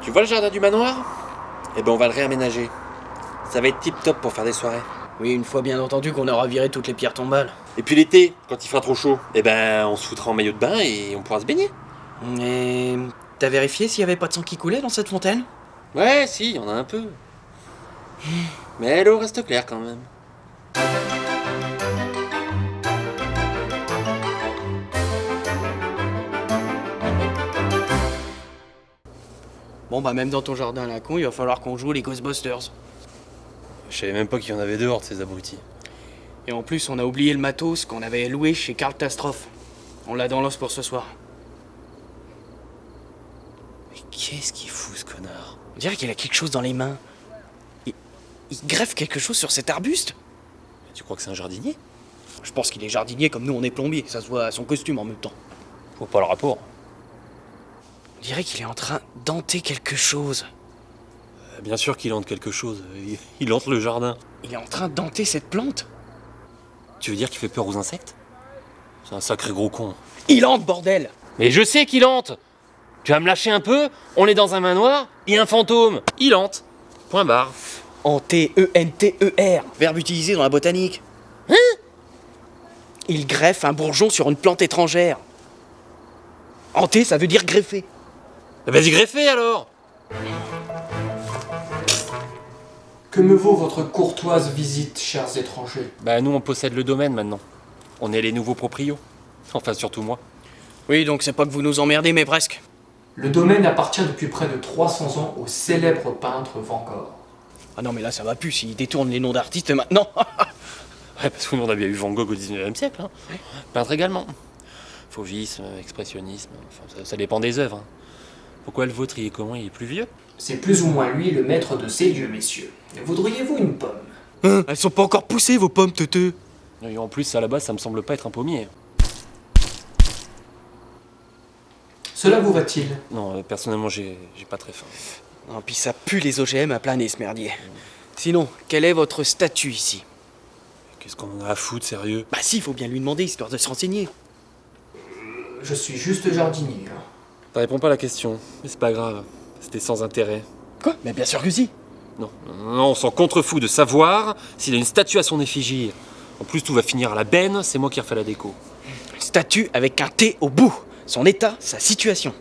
Tu vois le jardin du manoir? Eh ben on va le réaménager. Ça va être tip top pour faire des soirées. Oui, une fois bien entendu qu'on aura viré toutes les pierres tombales. Et puis l'été, quand il fera trop chaud, eh ben on se foutra en maillot de bain et on pourra se baigner. Et t'as vérifié s'il y avait pas de sang qui coulait dans cette fontaine? Ouais, si, il y en a un peu. Mais l'eau reste claire quand même. Bon bah même dans ton jardin à la con, il va falloir qu'on joue les Ghostbusters. Je savais même pas qu'il y en avait dehors de ces abrutis. Et en plus, on a oublié le matos qu'on avait loué chez Karl Tastroff. On l'a dans l'os pour ce soir. Mais qu'est-ce qu'il fout ce connard? On dirait qu'il a quelque chose dans les mains. Il greffe quelque chose sur cet arbuste. Tu crois que c'est un jardinier? Je pense qu'il est jardinier comme nous on est plombier. Ça se voit à son costume en même temps. Je vois pas le rapport. On dirait qu'il est en train d'hanter quelque chose. Bien sûr qu'il hante quelque chose. Il hante le jardin. Il est en train d'hanter cette plante. Tu veux dire qu'il fait peur aux insectes? C'est un sacré gros con. Il hante, bordel! Mais je sais qu'il hante! Tu vas me lâcher un peu? On est dans un manoir, il y a un fantôme. Il hante. Point barre. Hanter, E-N-T-E-R. Verbe utilisé dans la botanique. Hein? Il greffe un bourgeon sur une plante étrangère. Hanter, ça veut dire greffer. Vas-y greffer alors! Que me vaut votre courtoise visite, chers étrangers? Bah nous on possède le domaine maintenant. On est les nouveaux proprios. Enfin surtout moi. Oui, donc c'est pas que vous nous emmerdez, mais presque. Le domaine appartient depuis près de 300 ans au célèbre peintre Van Gogh. Ah non, mais là ça va plus, s'il détourne les noms d'artistes maintenant. Ouais, parce que nous on a bien eu Van Gogh au 19e siècle. Hein. Peintre également. Fauvisme, expressionnisme, enfin, ça dépend des œuvres. Hein. Pourquoi le vôtre il est comment? Il est plus vieux? C'est plus ou moins lui le maître de ces lieux, messieurs. Voudriez-vous une pomme? Hein, elles sont pas encore poussées, vos pommes, teuteux. Et en plus à la base ça me semble pas être un pommier. Cela vous va-t-il? Non, personnellement j'ai pas très faim. Non, puis ça pue les OGM à plein nez, ce merdier. Sinon, quel est votre statut ici? Qu'est-ce qu'on en a à foutre, sérieux? Bah si, faut bien lui demander, histoire de se renseigner. Je suis juste jardinier. Ça répond pas à la question, mais c'est pas grave. C'était sans intérêt. Quoi? Mais bien sûr que si. Non, on s'en contrefout de savoir s'il a une statue à son effigie. En plus, tout va finir à la benne, c'est moi qui refais la déco. Statut avec un T au bout. Son état, sa situation.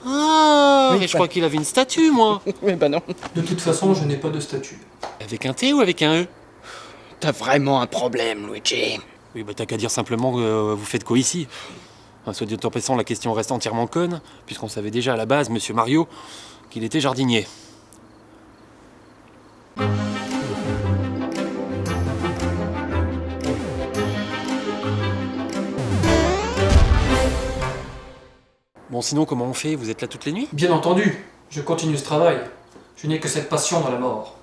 Ah, Oui, mais je bah. crois qu'il avait une statue, moi. Mais bah non. De toute façon, je n'ai pas de statut. Avec un T ou avec un E? T'as vraiment un problème, Luigi. Oui, bah t'as qu'à dire simplement que vous faites quoi ici. Enfin, soit dit en passant, la question reste entièrement conne, puisqu'on savait déjà à la base, monsieur Mario, qu'il était jardinier. Bon, sinon, comment on fait? Vous êtes là toutes les nuits? Bien entendu, je continue ce travail. Je n'ai que cette passion dans la mort.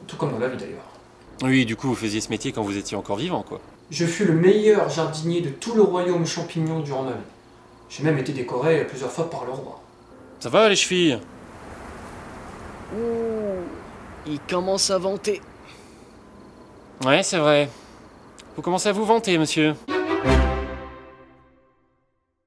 Tout comme dans la vie d'ailleurs. Oui, du coup, vous faisiez ce métier quand vous étiez encore vivant, quoi. Je fus le meilleur jardinier de tout le royaume champignon durant ma vie. J'ai même été décoré plusieurs fois par le roi. Ça va, les chevilles? Il commence à vanter. Ouais, c'est vrai. Vous commencez à vous vanter, monsieur.